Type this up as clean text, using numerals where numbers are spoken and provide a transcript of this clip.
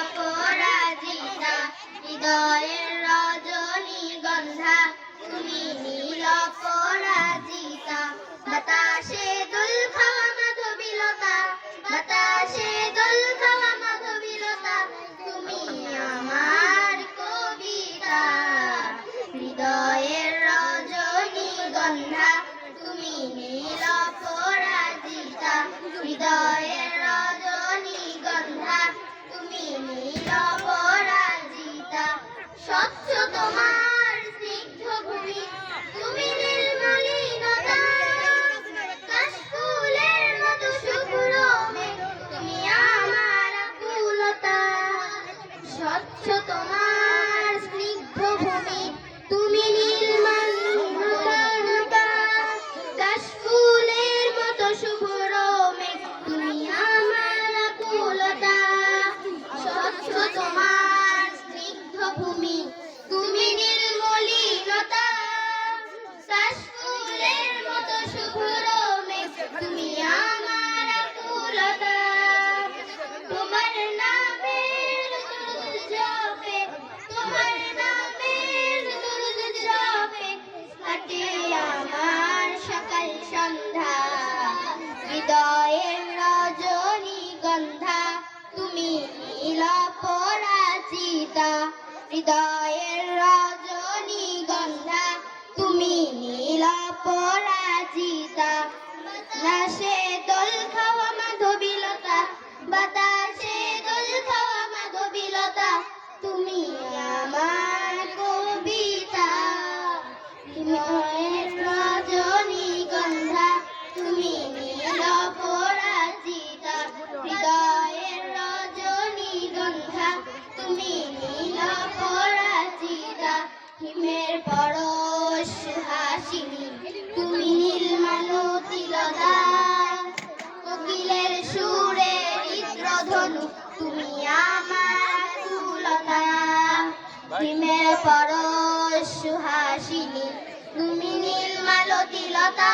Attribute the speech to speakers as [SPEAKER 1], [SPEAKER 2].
[SPEAKER 1] অপরাজিতা, হৃদয়ের রজনীগন্ধা তুমি নীল অপরাজিতা। বাতাসে দোল খাওয়া মাধবীলতা, বাতাসে দোল খাওয়া মাধবীলতা, তুমি আমার কবিতা। হৃদয়ের রজনীগন্ধা তুমি নীল অপরাজিতা, হৃদয়ের রজনীগন্ধা তুমি নীল অপরাজিতা। স্বচ্ছ তোমার স্নিগ্ধ ভূমি, তুমি নীলমলিনতা, কাশফুলের মতো শুভ্র মেঘ, তুমি আমার আকুলতা। স্বচ্ছ তোমার স্নিগ্ধ ভূমি, তুমি নীলমলিনতা, কাশফুলের মতো শুভ্র মেঘ, তুমি আমার আকুলতা। স্বচ্ছ তোমার স্নিগ্ধ ভূমি, তুমি নীলমলিনতা, কাশফুলের মতো শুভ্র মেঘ, তুমি আমার আকুলতা। তোমার নামের দুরূদ জপে, তোমার নামের দুরূদ জপে কাটে আমার সকাল সন্ধ্যা। হৃদয়ের রজনীগন্ধা তুমি নীল অপরাজিতা, হৃদয়ের রজনীগন্ধা তুমি নীল অপরাজিতা। বাতাসে দোল খাওয়া মাধবীলতা, বাতাসে দোল খাওয়া মাধবীলতা, তুমি আমার কবিতা। হৃদয়ের রজনীগন্ধা তুমি নীল অপরাজিতা, হৃদয়ের রজনীগন্ধা তুমি নীল অপরাজিতা। হিমের পরশ হাসিনী তুমি নীলমালতিলতা, কোকিলের সুরে ইন্দ্রধনু তুমি আমার আকুলতা। হিমের পরশ হাসিনী তুমি নীলমালতিলতা,